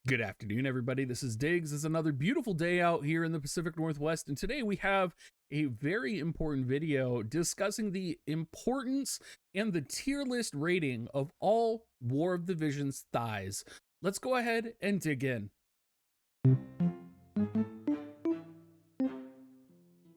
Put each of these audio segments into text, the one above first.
Good afternoon, everybody. This is Diggs. It's another beautiful day out here in the Pacific Northwest, and today we have a very important video discussing the importance and the tier list rating of all War of the Visions thighs. Let's go ahead and dig in.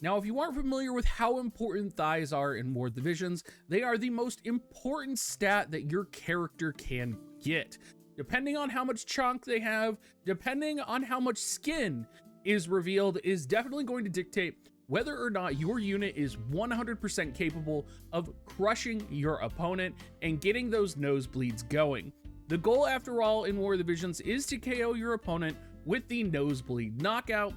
Now, if you aren't familiar with how important thighs are in War of the Visions, they are the most important stat that your character can get. Depending on how much chunk they have, depending on how much skin is revealed, is definitely going to dictate whether or not your unit is 100% capable of crushing your opponent and getting those nosebleeds going. The goal, after all, in War of the Visions is to KO your opponent with the nosebleed knockout.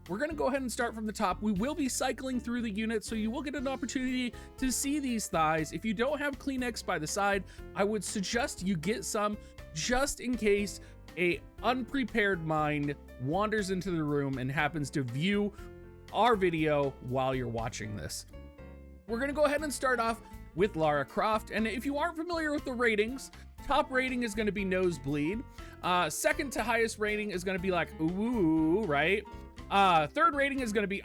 We're going to go ahead and start from the top. We will be cycling through the units, so you will get an opportunity to see these thighs. If you don't have Kleenex by the side, I would suggest you get some just in case a unprepared mind wanders into the room and happens to view our video while you're watching this. We're going to go ahead and start off with Lara Croft. And if you aren't familiar with the ratings, top rating is going to be nosebleed. Second to highest rating is going to be like, ooh, right? Third rating is going to be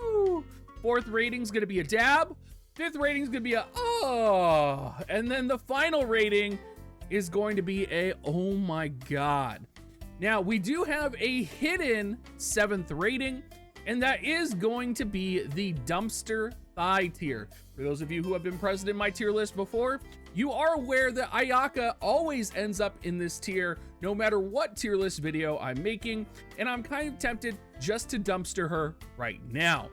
ooh. Fourth rating is going to be a dab. Fifth rating is going to be a oh. And then the final rating is going to be a oh my god. Now, we do have a hidden seventh rating, and that is going to be the dumpster thigh tier. For those of you who have been present in my tier list before, you are aware that Ayaka always ends up in this tier no matter what tier list video I'm making, and I'm kind of tempted just to dumpster her right now.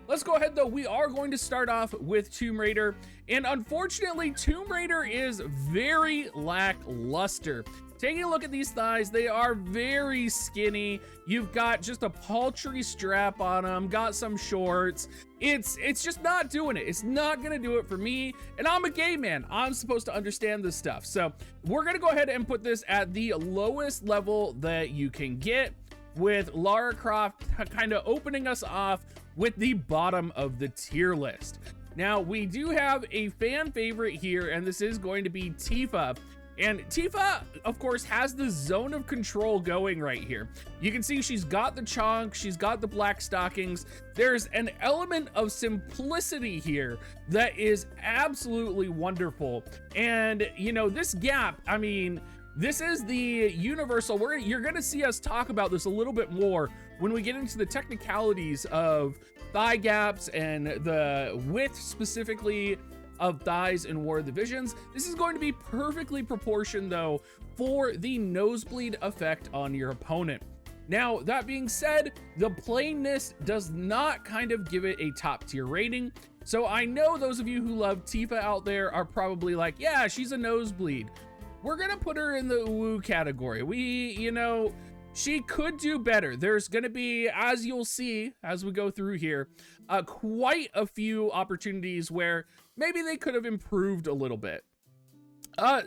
Let's go ahead though. We are going to start off with Tomb Raider, and unfortunately Tomb Raider is very lackluster. Taking a look at these thighs, they are very skinny. You've got just a paltry strap on them, got some shorts. It's just not doing it. It's not gonna do it for me, and I'm a gay man. I'm supposed to understand this stuff. So we're gonna go ahead and put this at the lowest level that you can get, with Lara Croft kind of opening us off with the bottom of the tier list. Now, we do have a fan favorite here, and this is going to be Tifa. And Tifa, of course, has the zone of control going right here. You can see she's got the chonk, she's got the black stockings. There's an element of simplicity here that is absolutely wonderful. And, you know, this gap, I mean, this is the universal. You're going to see us talk about this a little bit more when we get into the technicalities of thigh gaps and the width specifically of thighs in War of the Visions. This is going to be perfectly proportioned though for the nosebleed effect on your opponent. Now, that being said, the plainness does not kind of give it a top tier rating. So I know those of you who love Tifa out there are probably like, yeah, she's a nosebleed. We're gonna put her in the woo category. She could do better. There's gonna be, as you'll see as we go through here, quite a few opportunities where maybe they could have improved a little bit.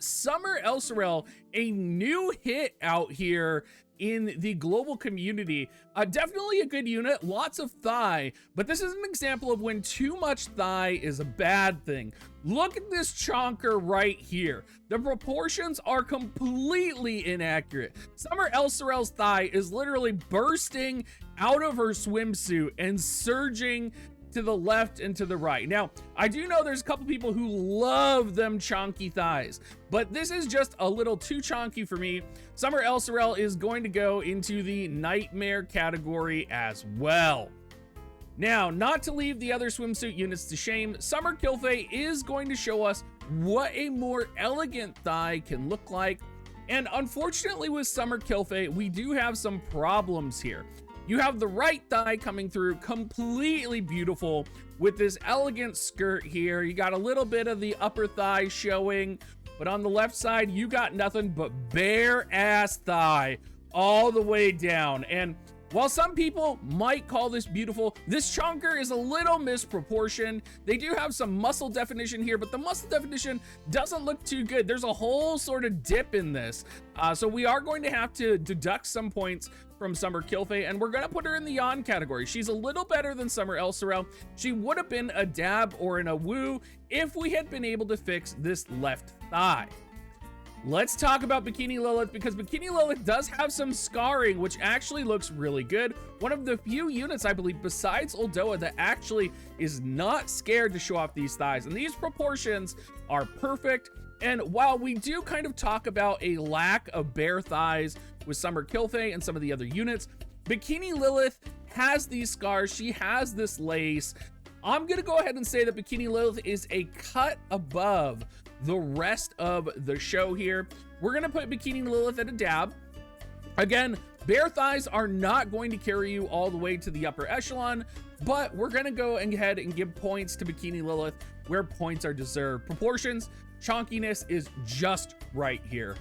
Summer Elsorel, a new hit out here in the global community. Definitely a good unit, lots of thigh, but this is an example of when too much thigh is a bad thing. Look at this chonker right here. The proportions are completely inaccurate. Summer Elsorel's thigh is literally bursting out of her swimsuit and surging to the left and to the right. Now, I do know there's a couple people who love them chonky thighs, but this is just a little too chonky for me. Summer Elsorel is going to go into the nightmare category as well. Now, not to leave the other swimsuit units to shame, Summer Kilfay is going to show us what a more elegant thigh can look like. And unfortunately with Summer Kilfay, we do have some problems here. You have the right thigh coming through completely beautiful with this elegant skirt here. You got a little bit of the upper thigh showing, but on the left side, you got nothing but bare ass thigh all the way down. And while some people might call this beautiful, this chonker is a little misproportioned. They do have some muscle definition here, but the muscle definition doesn't look too good. There's a whole sort of dip in this. So we are going to have to deduct some points from Summer Kilfay, and we're gonna put her in the yawn category. She's a little better than Summer Elsorel. She would have been a dab or in a woo if we had been able to fix this left thigh. let's talk about Bikini Lilith, because Bikini Lilith does have some scarring, which actually looks really good. One of the few units, I believe, besides Uldoa that actually is not scared to show off these thighs. And these proportions are perfect. And while we do kind of talk about a lack of bare thighs with Summer Kilthay and some of the other units, Bikini Lilith has these scars. She has this lace. I'm gonna go ahead and say that Bikini Lilith is a cut above the rest of the show here. We're gonna put Bikini Lilith at a dab. Again, bare thighs are not going to carry you all the way to the upper echelon, but we're gonna go ahead and give points to Bikini Lilith where points are deserved. Proportions, chonkiness is just right here.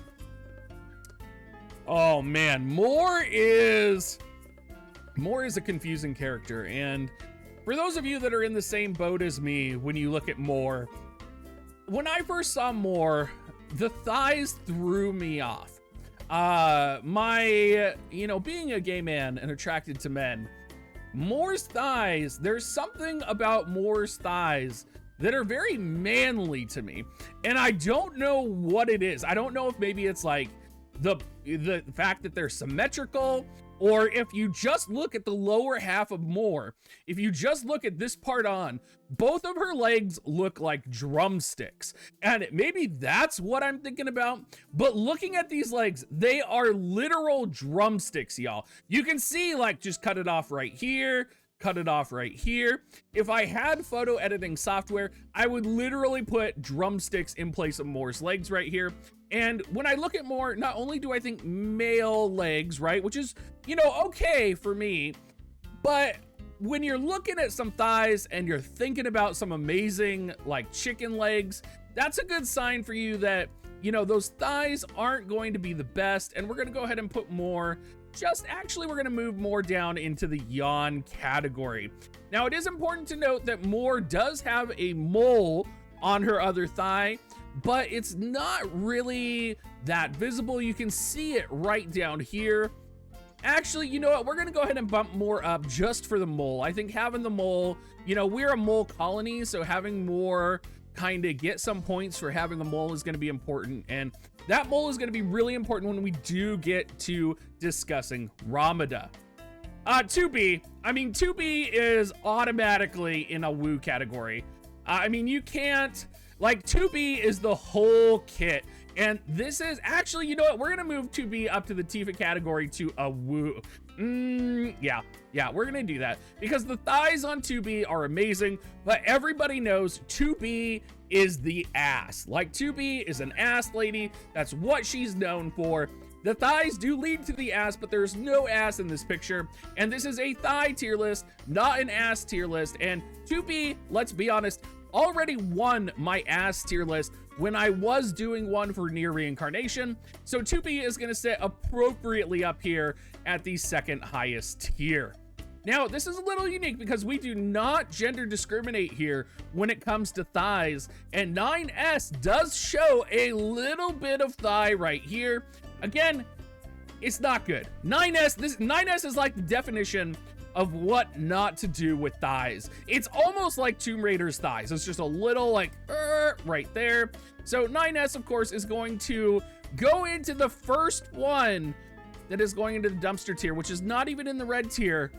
Oh man, Moore is a confusing character, and for those of you that are in the same boat as me, when you look at Moore, when I first saw Moore, the thighs threw me off. Being a gay man and attracted to men, Moore's thighs, there's something about Moore's thighs that are very manly to me, and I don't know what it is. I don't know if maybe it's like the fact that they're symmetrical, or if you just look at the lower half of Moore, if you just look at this part on, both of her legs look like drumsticks. And maybe that's what I'm thinking about. But looking at these legs, they are literal drumsticks, y'all. You can see, like, just cut it off right here, cut it off right here. If I had photo editing software, I would literally put drumsticks in place of Moore's legs right here. And when I look at Moore, not only do I think male legs, right, which is, okay for me, but when you're looking at some thighs and you're thinking about some amazing, like, chicken legs, that's a good sign for you that, those thighs aren't going to be the best. And we're going to go ahead and put Moore, we're going to move Moore down into the yawn category. Now, it is important to note that Moore does have a mole on her other thigh, but it's not really that visible. You can see it right down here. Actually, you know what? We're gonna go ahead and bump Moore up just for the mole. I think having the mole, we're a mole colony, so having Moore kind of get some points for having a mole is gonna be important. And that mole is gonna be really important when we do get to discussing Ramada. 2B is automatically in a woo category. You can't, 2B is the whole kit. And this is actually, you know what? We're going to move 2B up to the Tifa category to a woo. Yeah, we're going to do that because the thighs on 2B are amazing, but everybody knows 2B is the ass. 2B is an ass lady. That's what she's known for. The thighs do lead to the ass, but there's no ass in this picture. And this is a thigh tier list, not an ass tier list. And 2B, let's be honest, already won my ass tier list when I was doing one for Near Reincarnation. So 2B is going to sit appropriately up here at the second highest tier. Now, this is a little unique because we do not gender discriminate here when it comes to thighs, and 9S does show a little bit of thigh right here. Again, it's not good. 9S is like the definition of what not to do with thighs. It's almost like Tomb Raider's thighs. It's just a little right there. So 9S, of course, is going to go into the first one that is going into the dumpster tier, which is not even in the red tier.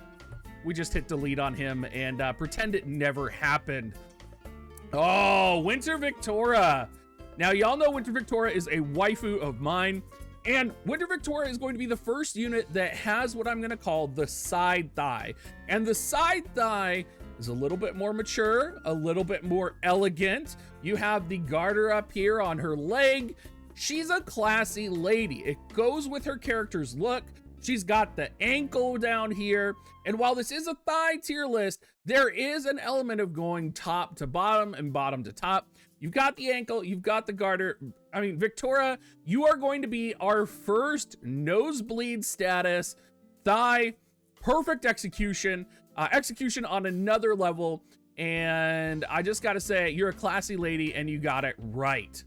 We just hit delete on him and pretend it never happened. Oh, Winter Victoria. Now, y'all know Winter Victoria is a waifu of mine. And Winter Victoria is going to be the first unit that has what I'm going to call the side thigh. And the side thigh is a little bit more mature, a little bit more elegant. You have the garter up here on her leg. She's a classy lady. It goes with her character's look. She's got the ankle down here. And while this is a thigh tier list, there is an element of going top to bottom and bottom to top. You've got the ankle, you've got the garter. Victoria, you are going to be our first nosebleed status thigh, perfect execution, execution on another level. And I just got to say, you're a classy lady and you got it right.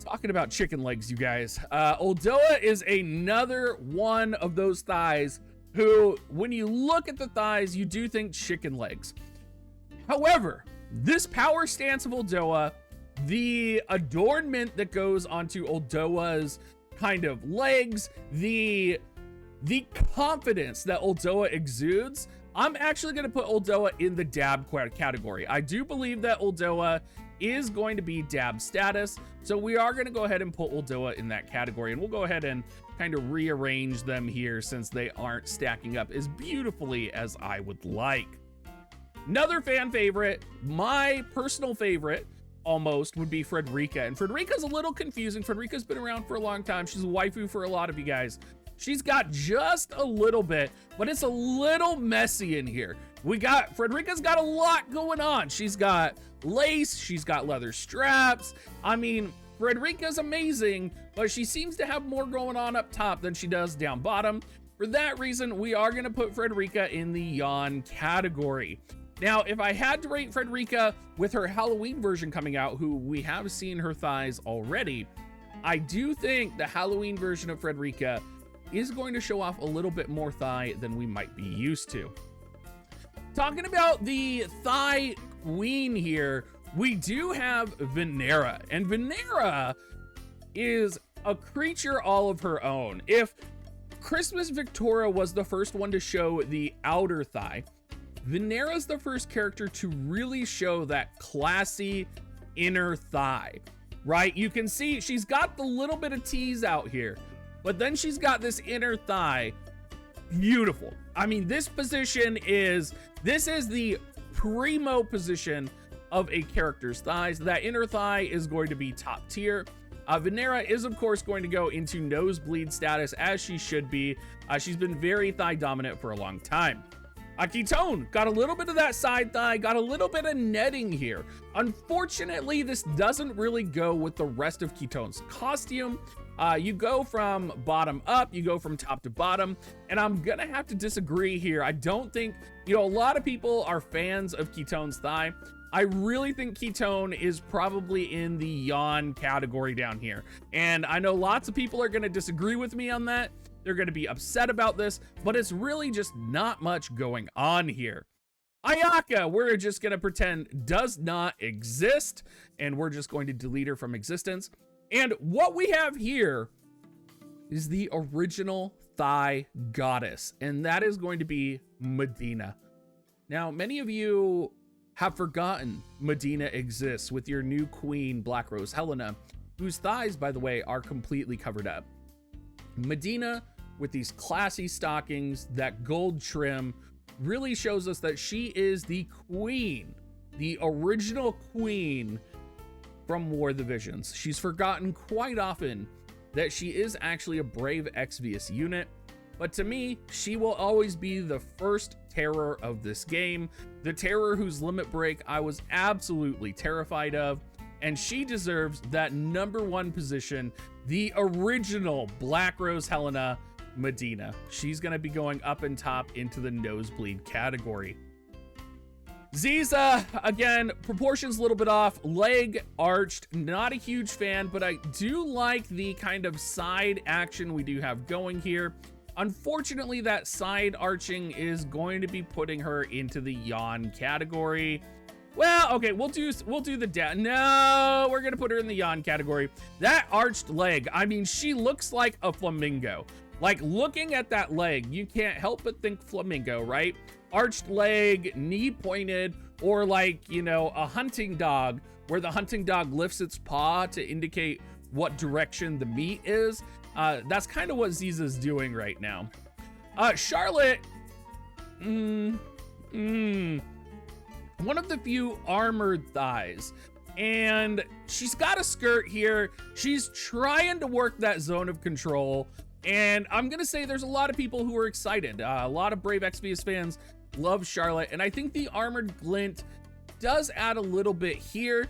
Talking about chicken legs, you guys. Uldoa is another one of those thighs who, when you look at the thighs, you do think chicken legs. However, this power stance of Uldoa the adornment that goes onto Uldoa's kind of legs, the confidence that Uldoa exudes, I'm actually going to put Uldoa in the dab category. I do believe that Uldoa is going to be dab status, so we are going to go ahead and put Uldoa in that category, and we'll go ahead and kind of rearrange them here since they aren't stacking up as beautifully as I would like. Another fan favorite, my personal favorite almost, would be Frederica, and Frederica's a little confusing. Frederica's been around for a long time. She's a waifu for a lot of you guys. She's got just a little bit, but it's a little messy in here. Frederica's got a lot going on. She's got lace, she's got leather straps. I mean, Frederica's amazing, but she seems to have more going on up top than she does down bottom. For that reason, we are gonna put Frederica in the yawn category. Now, if I had to rate Frederica with her Halloween version coming out, who we have seen her thighs already, I do think the Halloween version of Frederica is going to show off a little bit more thigh than we might be used to. Talking about the thigh queen here, we do have Venera, and Venera is a creature all of her own. If Christmas Victoria was the first one to show the outer thigh, Venera's the first character to really show that classy inner thigh, right? You can see she's got the little bit of tease out here, but then she's got this inner thigh. Beautiful. I mean, this is the primo position of a character's thighs. That inner thigh is going to be top tier. Venera is, of course, going to go into nosebleed status, as she should be. She's been very thigh dominant for a long time. Ketone got a little bit of that side thigh, got a little bit of netting here. Unfortunately, this doesn't really go with the rest of Ketone's costume. You go from bottom up, you go from top to bottom, and I'm gonna have to disagree here. I don't think, a lot of people are fans of Ketone's thigh. I really think Ketone is probably in the yawn category down here. And I know lots of people are gonna disagree with me on that. They're gonna be upset about this, but it's really just not much going on here. Ayaka, we're just gonna pretend does not exist, and we're just going to delete her from existence. And what we have here is the original thigh goddess, and that is going to be Medina. Now, many of you have forgotten Medina exists with your new queen, Black Rose Helena, whose thighs, by the way, are completely covered up. Medina, with these classy stockings, that gold trim, really shows us that she is the queen, the original queen from War of the Visions. She's forgotten quite often that she is actually a Brave Exvius unit, but to me, she will always be the first terror of this game, the terror whose limit break I was absolutely terrified of, and she deserves that #1 position, the original Black Rose Helena, Medina. She's gonna be going up and top into the nosebleed category. Ziza, again, proportions a little bit off, leg arched, not a huge fan, but I do like the kind of side action we do have going here. Unfortunately, that side arching is going to be putting her into the yawn category. Well, okay, we'll do the down. No, we're gonna put her in the yawn category. That arched leg, I mean, she looks like a flamingo. Like, looking at that leg, you can't help but think flamingo, right? Arched leg, knee pointed, or like, a hunting dog, where the hunting dog lifts its paw to indicate what direction the meat is. That's kind of what Ziza's doing right now. Charlotte, one of the few armored thighs, and she's got a skirt here. She's trying to work that zone of control, and I'm gonna say there's a lot of people who are excited. A lot of Brave Exvius fans love Charlotte, and I think the armored glint does add a little bit here,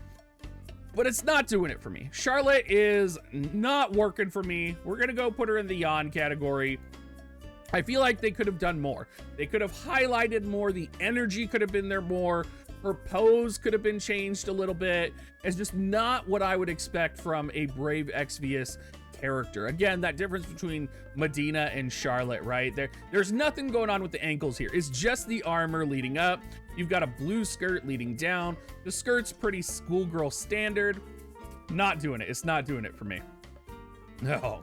but it's not doing it for me. Charlotte is not working for me. We're gonna go put her in the yawn category. I feel like they could have done more. They could have highlighted more. The energy could have been there more. Her pose could have been changed a little bit. It's just not what I would expect from a Brave Exvius character. Again, that difference between Medina and Charlotte, right? There's nothing going on with the ankles here. It's just the armor leading up. You've got a blue skirt leading down. The skirt's pretty schoolgirl standard. Not doing it. It's not doing it for me. No.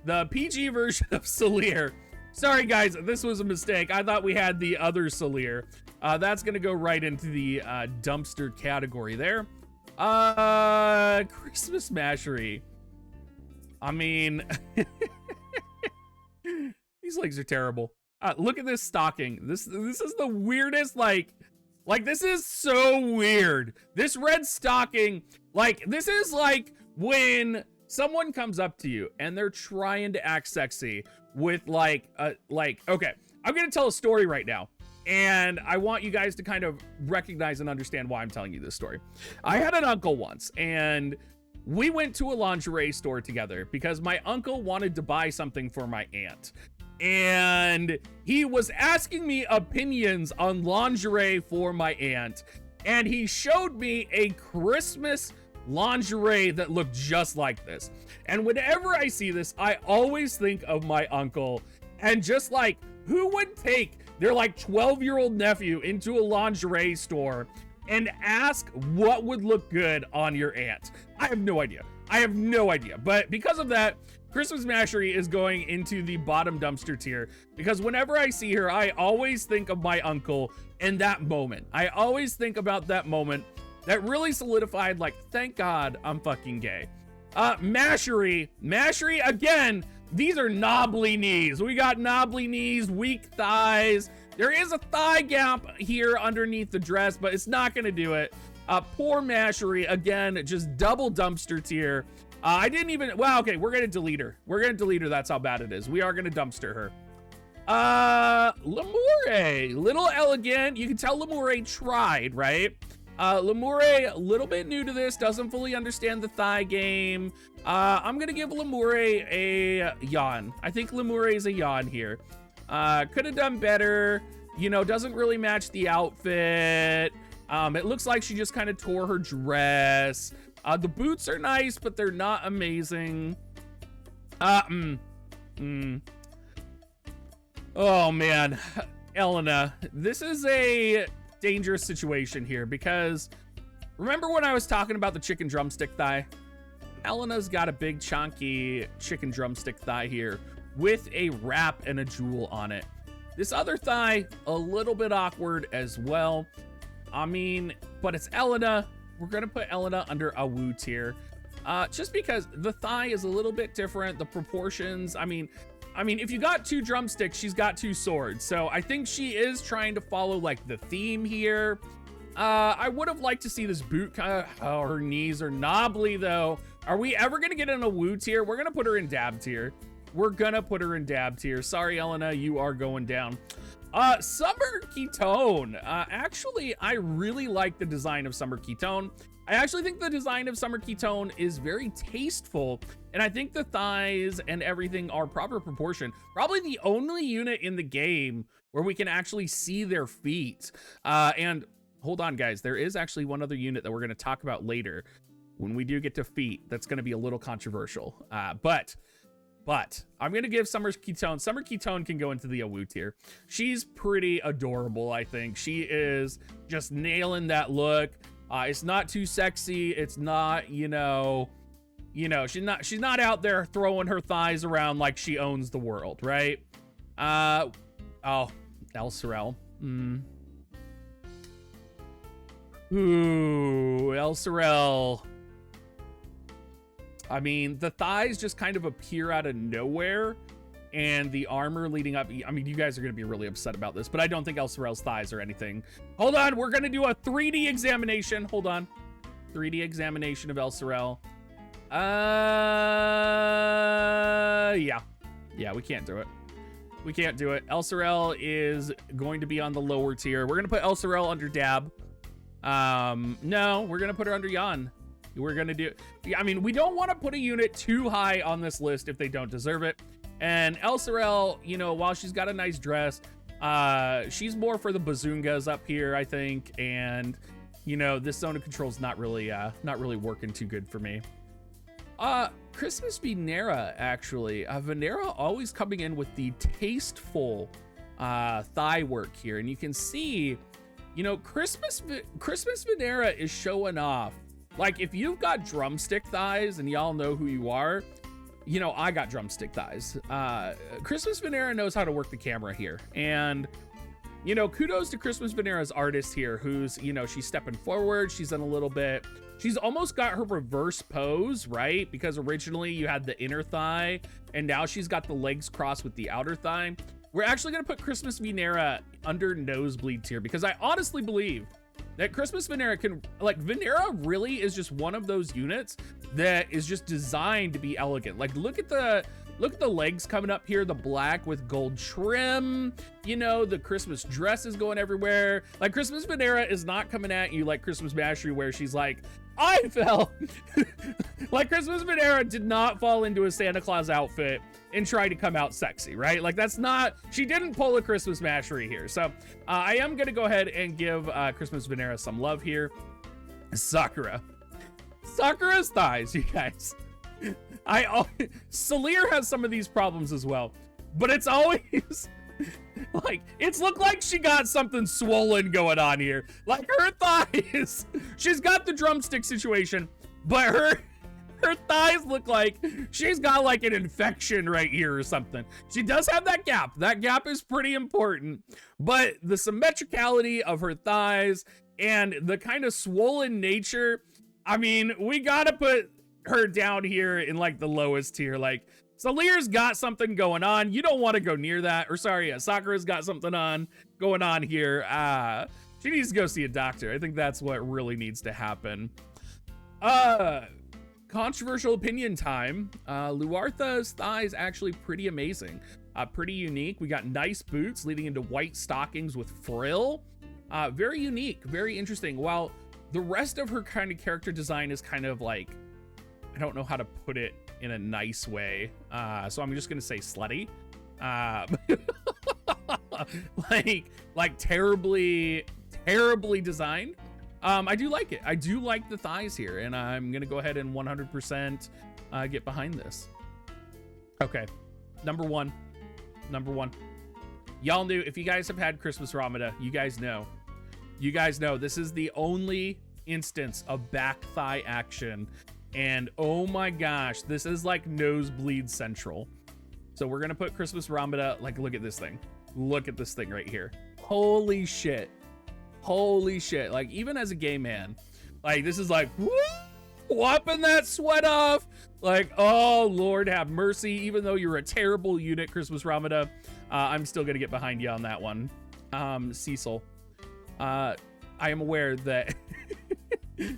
The PG version of Salir. Sorry, guys. This was a mistake. I thought we had the other Salir. That's going to go right into the dumpster category there. Christmas Mashery. I mean, these legs are terrible. Look at this stocking. This is the weirdest, like this is so weird. This red stocking, like, this is like when someone comes up to you and they're trying to act sexy with okay, I'm going to tell a story right now. And I want you guys to kind of recognize and understand why I'm telling you this story. I had an uncle once, and we went to a lingerie store together because my uncle wanted to buy something for my aunt. And he was asking me opinions on lingerie for my aunt. And he showed me a Christmas lingerie that looked just like this. And whenever I see this, I always think of my uncle and just like, who would take their like 12-year-old nephew into a lingerie store and ask what would look good on your aunt? I have no idea. I have no idea. But because of that, Christmas Mashery is going into the bottom dumpster tier because whenever I see her, I always think of my uncle in that moment. I always think about that moment that really solidified, like, thank God I'm fucking gay. Mashery again. These are knobbly knees. We got knobbly knees, weak thighs. There is a thigh gap here underneath the dress, but it's not going to do it. Poor Mashery, again, just double dumpster tier. I didn't even, well, okay, we're going to delete her. We're going to delete her. That's how bad it is. We are going to dumpster her. Lemure, little elegant. You can tell Lemure tried, right? Lemure, a little bit new to this, doesn't fully understand the thigh game. I'm gonna give Lemure a yawn. I think Lemure is a yawn here. Could have done better. You know, doesn't really match the outfit. It looks like she just kind of tore her dress. The boots are nice, but they're not amazing. Oh man, Elena, this is a dangerous situation here because remember when I was talking about the chicken drumstick thigh? Elena's got a big chunky chicken drumstick thigh here with a wrap and a jewel on it. This other thigh, a little bit awkward as well. I mean, but it's Elena. We're gonna put Elena under a woo tier. Just because the thigh is a little bit different, the proportions, I mean, if you got two drumsticks, she's got two swords. So I think she is trying to follow like the theme here. I would have liked to see this boot kind of, oh, her knees are knobbly though. Are we ever gonna get in a woo tier? We're gonna put her in dab tier. We're gonna put her in dab tier. Sorry, Elena, you are going down. Summer Ketone. Actually, I really like the design of Summer Ketone. I actually think the design of Summer Ketone is very tasteful, and I think the thighs and everything are proper proportion. Probably the only unit in the game where we can actually see their feet. And hold on, guys, there is actually one other unit that we're going to talk about later when we do get to feet. That's going to be a little controversial. But I'm going to give Summer Ketone can go into the awoo tier. She's pretty adorable, I think. She is just nailing that look. It's not too sexy. It's not, you know, she's not out there throwing her thighs around like she owns the world, right? Oh, El Sorel. Ooh, El Sorel. I mean, the thighs just kind of appear out of nowhere, and the armor leading up. I mean, you guys are going to be really upset about this, but I don't think El Sorel's thighs are anything. Hold on, we're going to do a 3D examination. Hold on. 3D examination of El Sorel. Yeah, we can't do it. We can't do it. El Sorel is going to be on the lower tier. We're going to put El Sorel under dab. No, we're going to put her under yawn. We're going to do, I mean, we don't want to put a unit too high on this list if they don't deserve it. And El Sorel, you know, while she's got a nice dress, she's more for the bazoongas up here, I think. And, you know, this zone of control is not really working too good for me. Christmas Venera, actually. Venera always coming in with the tasteful thigh work here. And you can see you know, Christmas Venera is showing off. Like, if you've got drumstick thighs, and y'all know who you are, you know, I got drumstick thighs. Christmas Venera knows how to work the camera here. And, you know, kudos to Christmas Venera's artist here, who's, you know, she's stepping forward. She's done a little bit. She's almost got her reverse pose, right? Because originally you had the inner thigh, and now she's got the legs crossed with the outer thigh. We're actually gonna put Christmas Venera under nosebleeds here, because I honestly believe that Christmas Venera can, like, Venera really is just one of those units that is just designed to be elegant. Like, look at the legs coming up here, the black with gold trim, you know, the Christmas dress is going everywhere. Like, Christmas Venera is not coming at you like Christmas Mastery, where she's like, I fell. Like, Christmas Venera did not fall into a Santa Claus outfit and try to come out sexy, right? Like, that's not, she didn't pull a Christmas Mastery here. So I am gonna go ahead and give Christmas Venera some love here. Sakura's thighs, you guys. Salir has some of these problems as well, but it's always like, it's looked like she got something swollen going on here. Like, her thighs, she's got the drumstick situation, but her thighs look like she's got like an infection right here or something. She does have that gap. That gap is pretty important, but the symmetricality of her thighs and the kind of swollen nature, I mean, we gotta put her down here in like the lowest tier. Like, Salir's got something going on. You don't want to go near that. Or sorry, Sakura's got something going on here. She needs to go see a doctor. I think that's what really needs to happen. Controversial opinion time. Luartha's thigh is actually pretty amazing. Pretty unique. We got nice boots leading into white stockings with frill. Very unique, very interesting. While the rest of her kind of character design is kind of like, I don't know how to put it in a nice way. So I'm just gonna say slutty. Like terribly designed. I do like it. I do like the thighs here, and I'm gonna go ahead and 100% get behind this. Okay, number one. Y'all knew, if you guys have had Christmas Ramada, you guys know this is the only instance of back thigh action. And oh my gosh, this is like nosebleed central. So we're gonna put Christmas Ramada, like, look at this thing. Look at this thing right here. Holy shit. Like, even as a gay man, like, this is like, woo, whopping that sweat off. Like, oh, Lord have mercy. Even though you're a terrible unit, Christmas Ramada, I'm still gonna get behind you on that one. Cecil, I am aware that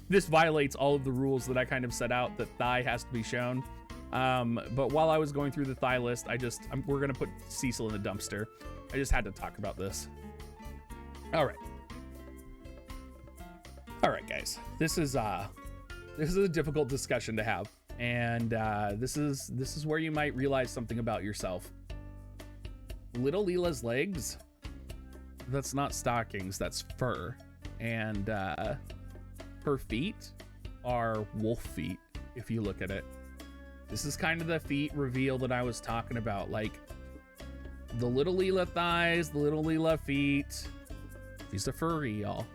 this violates all of the rules that I kind of set out, that thigh has to be shown. But while I was going through the thigh list, we're gonna put Cecil in the dumpster. I just had to talk about this. All right, guys. This is a difficult discussion to have, and this is where you might realize something about yourself. Little Leela's legs, that's not stockings, that's fur, and her feet are wolf feet, if you look at it. This is kind of the feet reveal that I was talking about. Like, the little Leela thighs, the little Leela feet. She's a furry, y'all.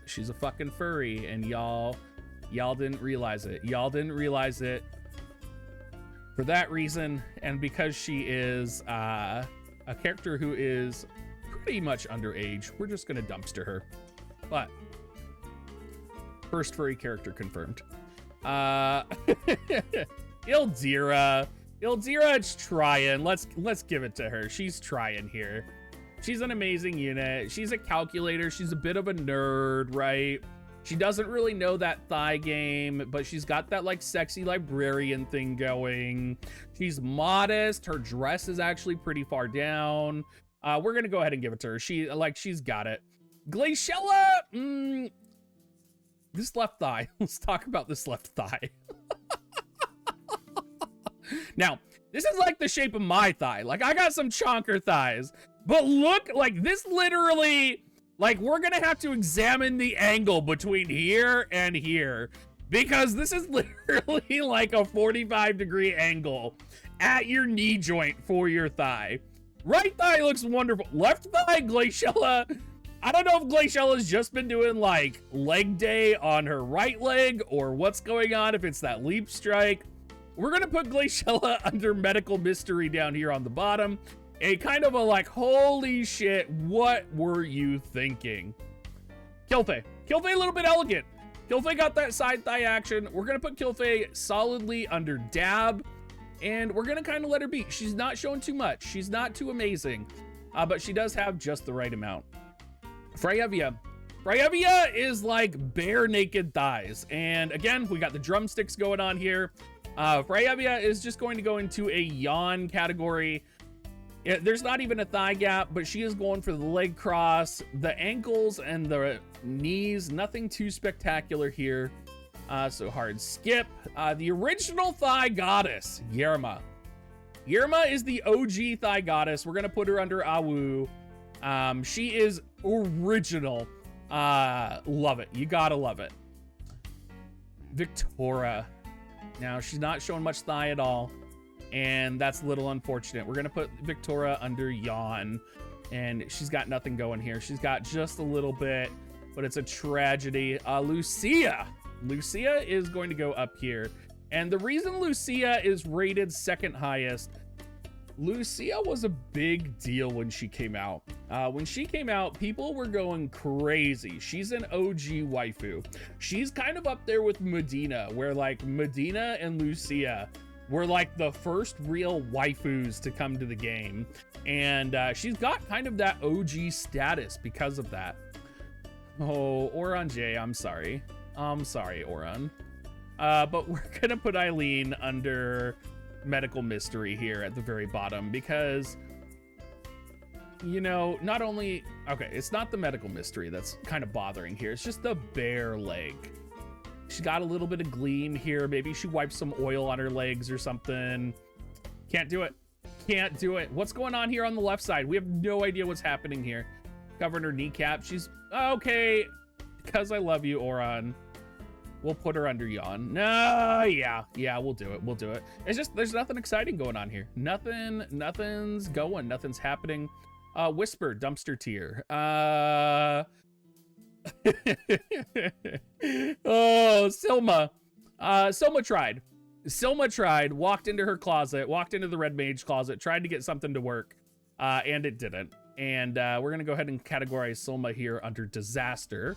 She's a fucking furry, and y'all didn't realize it. Y'all didn't realize it. For that reason, and because she is a character who is pretty much underage, we're just gonna dumpster her. But first furry character confirmed. Ildira, it's trying. Let's give it to her. She's trying here. She's an amazing unit. She's a calculator. She's a bit of a nerd, right? She doesn't really know that thigh game, but she's got that like sexy librarian thing going. She's modest. Her dress is actually pretty far down. We're gonna go ahead and give it to her. She's got it. Glaciella, this left thigh. Let's talk about this left thigh. Now, this is like the shape of my thigh. Like, I got some chonker thighs, but look, like, this literally, like, we're gonna have to examine the angle between here and here, because this is literally like a 45-degree angle at your knee joint for your thigh. Right thigh looks wonderful. Left thigh, Glaciella, I don't know if Glaciela's just been doing like leg day on her right leg or what's going on, if it's that leap strike. We're gonna put Glaciela under medical mystery down here on the bottom. A kind of a like, holy shit, what were you thinking? Kilfe. Kilfe a little bit elegant. Kilfe got that side thigh action. We're gonna put Kilfe solidly under dab, and we're gonna kind of let her be. She's not showing too much. She's not too amazing, but she does have just the right amount. Frederica. Frederica is like bare naked thighs. And again, we got the drumsticks going on here. Frederica is just going to go into a yawn category. There's not even a thigh gap, but she is going for the leg cross, the ankles and the knees. Nothing too spectacular here. So hard skip. The original thigh goddess, Yerma. Yerma is the OG thigh goddess. We're going to put her under Awu. She is original. Love it. You gotta love it. Victoria. Now, she's not showing much thigh at all, and that's a little unfortunate. We're gonna put Victoria under yawn, and she's got nothing going here. She's got just a little bit, but it's a tragedy. Lucia. Lucia is going to go up here, and the reason Lucia is rated second highest, Lucia was a big deal when she came out. When she came out, people were going crazy. She's an OG waifu. She's kind of up there with Medina, where like Medina and Lucia were like the first real waifus to come to the game. And she's got kind of that OG status because of that. Oh, Oran J, I'm sorry. I'm sorry, Oran. But we're gonna put Eileen under medical mystery here at the very bottom because, you know, not only, okay, it's not the medical mystery that's kind of bothering here, it's just the bare leg. She's got a little bit of gleam here. Maybe she wipes some oil on her legs or something. Can't do it. Can't do it. What's going on here on the left side? We have no idea what's happening here. Covering her kneecap. She's okay. Because I love you, Oran. We'll put her under yawn. No, yeah, we'll do it. We'll do it. It's just, there's nothing exciting going on here. Nothing's going. Nothing's happening. Whisper, dumpster tier. Oh, Silma. Silma tried. Silma tried, walked into her closet, walked into the red mage closet, tried to get something to work, and it didn't. And we're going to go ahead and categorize Silma here under disaster.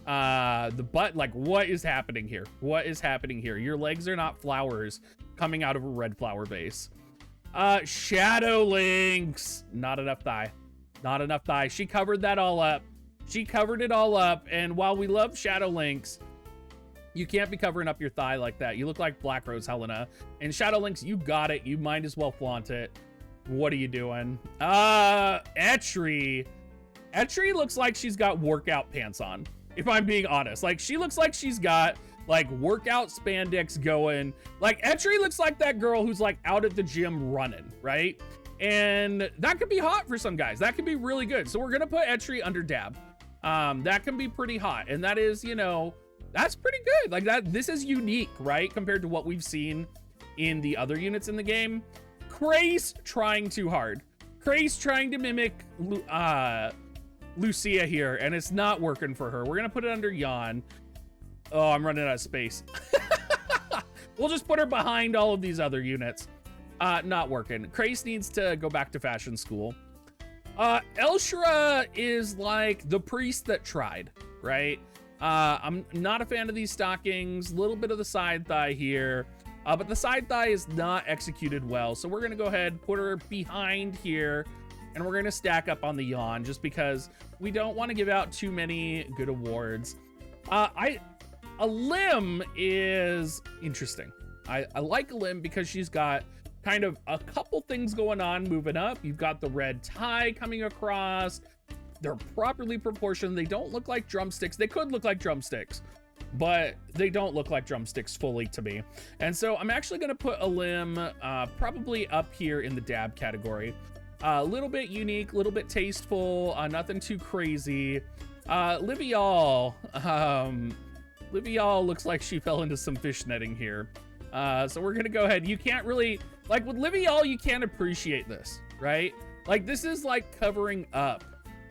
The butt, like, what is happening here? What is happening here? Your legs are not flowers coming out of a red flower vase. Shadow Lynx. Not enough thigh. Not enough thigh. She covered that all up. She covered it all up. And while we love Shadow Lynx, you can't be covering up your thigh like that. You look like Black Rose Helena. And Shadow Lynx, you got it. You might as well flaunt it. What are you doing? Etri. Etri looks like she's got workout pants on, if I'm being honest. Like, she looks like she's got like workout spandex going. Like, Etri looks like that girl who's like out at the gym running, right? And that could be hot for some guys. That could be really good. So we're gonna put Etri under dab. That can be pretty hot, and that is, you know, that's pretty good. Like, that, this is unique, right, compared to what we've seen in the other units in the game. Crace trying too hard. Crace trying to mimic Lucia here, and it's not working for her. We're gonna put it under yawn. Oh, I'm running out of space. We'll just put her behind all of these other units. Not working. Crace needs to go back to fashion school. Elshra is like the priest that tried, right? I'm not a fan of these stockings. A little bit of the side thigh here, but the side thigh is not executed well. So we're gonna go ahead, put her behind here, and we're gonna stack up on the yawn just because we don't want to give out too many good awards. A limb is interesting. I like a limb because she's got kind of a couple things going on moving up. You've got the red tie coming across. They're properly proportioned. They don't look like drumsticks. They could look like drumsticks, but they don't look like drumsticks fully to me. And so I'm actually going to put a limb probably up here in the dab category. A little bit unique, a little bit tasteful, nothing too crazy. Livial. Livial looks like she fell into some fish netting here. So we're going to go ahead. You can't really, like with Livial, you can't appreciate this, right? Like, this is like covering up.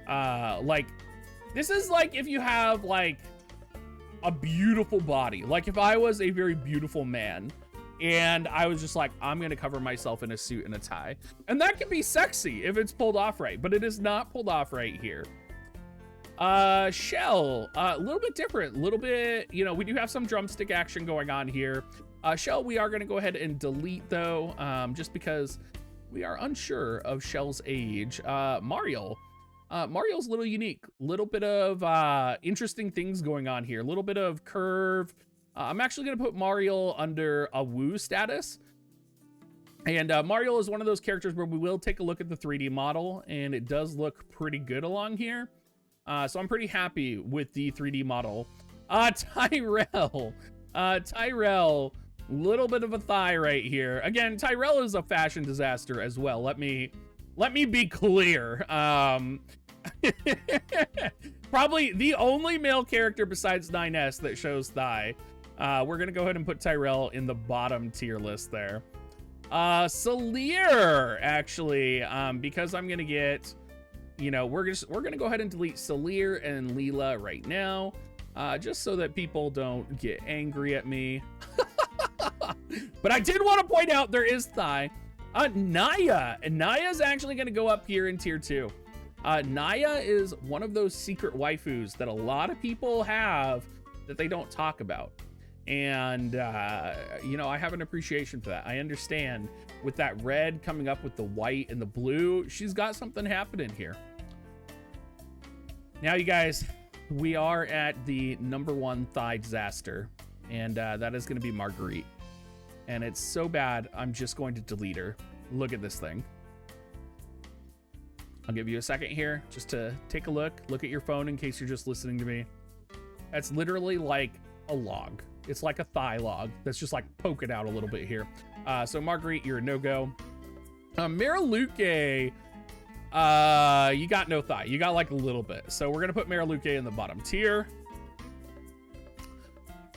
Like, This is like if you have like a beautiful body. Like if I was a very beautiful man and I was just like, I'm gonna cover myself in a suit and a tie. And that can be sexy if it's pulled off right, but it is not pulled off right here. Shell, a little bit different, a little bit, you know, we do have some drumstick action going on here. Shell, we are gonna go ahead and delete though, just because we are unsure of Shell's age. Mario's a little unique, little bit of interesting things going on here, a little bit of curve. I'm actually gonna put Mario under a woo status. And Mario is one of those characters where we will take a look at the 3D model, and it does look pretty good along here. So I'm pretty happy with the 3D model. Tyrell, little bit of a thigh right here. Again, Tyrell is a fashion disaster as well. Let me be clear. Probably the only male character besides 9S that shows thigh. We're gonna go ahead and put Tyrell in the bottom tier list there. Salir, actually, because I'm gonna get, you know, we're gonna go ahead and delete Salir and Leela right now, just so that people don't get angry at me. But I did want to point out there is thigh. Naya, and Naya's actually gonna go up here in tier 2. Naya is one of those secret waifus that a lot of people have that they don't talk about. And, you know, I have an appreciation for that. I understand with that red coming up with the white and the blue, she's got something happening here. Now, you guys, we are at the #1 thigh disaster, and that is going to be Marguerite. And it's so bad, I'm just going to delete her. Look at this thing. I'll give you a second here just to take a look. Look at your phone in case you're just listening to me. That's literally like a log. It's like a thigh log that's just like poking out a little bit here. So Marguerite, you're a no-go. Mariluke, you got no thigh. You got like a little bit. So we're gonna put Mariluke in the bottom tier.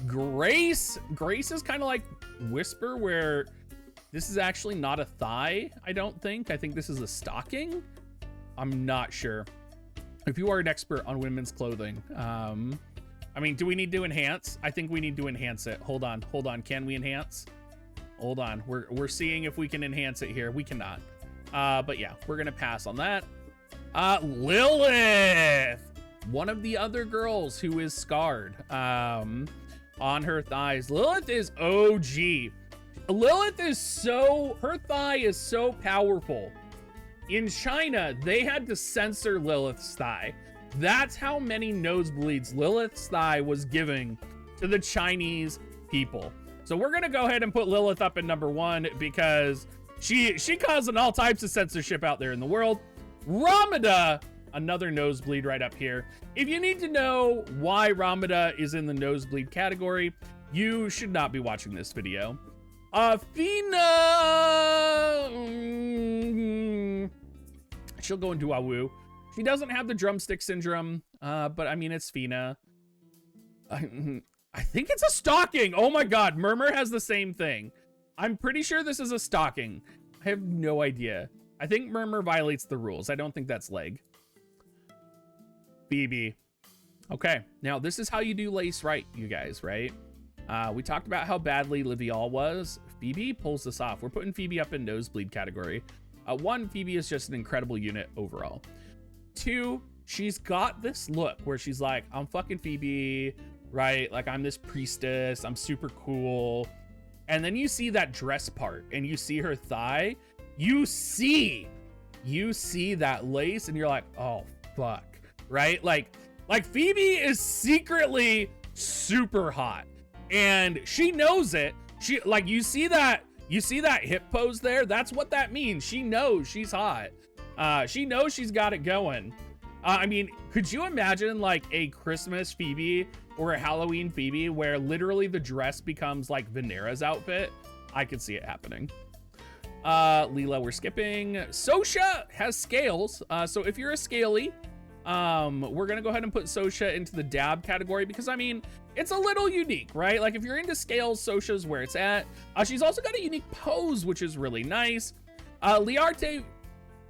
Grace is kind of like Whisper, where this is actually not a thigh, I don't think. I think this is a stocking. I'm not sure. If you are an expert on women's clothing, I mean, do we need to enhance? I think we need to enhance it. Hold on. Can we enhance? Hold on. We're seeing if we can enhance it here. We cannot. But yeah, we're gonna pass on that. Lilith, one of the other girls who is scarred on her thighs. Lilith is OG. Lilith is her thigh is so powerful. In China, they had to censor Lilith's thigh. That's how many nosebleeds Lilith's thigh was giving to the Chinese people. So we're gonna go ahead and put Lilith up in #1 because she causing all types of censorship out there in the world. Ramada, another nosebleed right up here. If you need to know why Ramada is in the nosebleed category, you should not be watching this video. Fina, she'll go into Awu. She doesn't have the drumstick syndrome, but I mean, it's Fina. I think it's a stocking. Oh my God, Murmur has the same thing. I'm pretty sure this is a stocking. I have no idea. I think Murmur violates the rules. I don't think that's leg. Phoebe. Okay, now this is how you do lace right, you guys, right? We talked about how badly Livial was. Phoebe pulls this off. We're putting Phoebe up in nosebleed category. 1, Phoebe is just an incredible unit overall. 2, she's got this look where she's like, I'm fucking Phoebe, right? Like, I'm this priestess, I'm super cool. And then you see that dress part and you see her thigh, you see that lace and you're like, oh fuck, right? Like Phoebe is secretly super hot and she knows it. She, like, you see that hip pose there? That's what that means. She knows she's hot. She knows she's got it going. I mean, could you imagine like a Christmas Phoebe or a Halloween Phoebe where literally the dress becomes like Venera's outfit? I could see it happening. Leela, we're skipping. Sosha has scales. So if you're a scaly, we're gonna go ahead and put Sosha into the dab category because I mean, it's a little unique, right? Like if you're into scales, Sosha's where it's at. She's also got a unique pose, which is really nice. Liarte,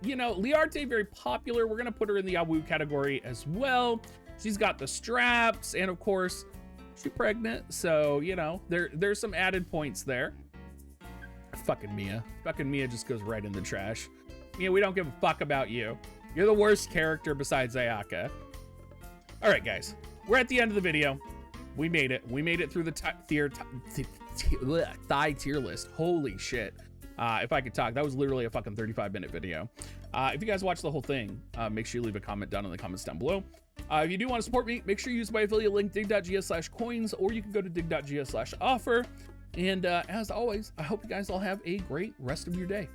you know, Liarte, very popular. We're gonna put her in the Awu category as well. She's got the straps, and of course, she's pregnant. So, you know, there's some added points there. Fucking Mia. Fucking Mia just goes right in the trash. Mia, we don't give a fuck about you. You're the worst character besides Ayaka. All right, guys. We're at the end of the video. We made it. We made it through the thigh tier list. Holy shit. If I could talk, that was literally a fucking 35-minute video. If you guys watch the whole thing, make sure you leave a comment down in the comments down below. If you do want to support me, make sure you use my affiliate link, dig.gs/coins, or you can go to dig.gs/offer. And as always, I hope you guys all have a great rest of your day.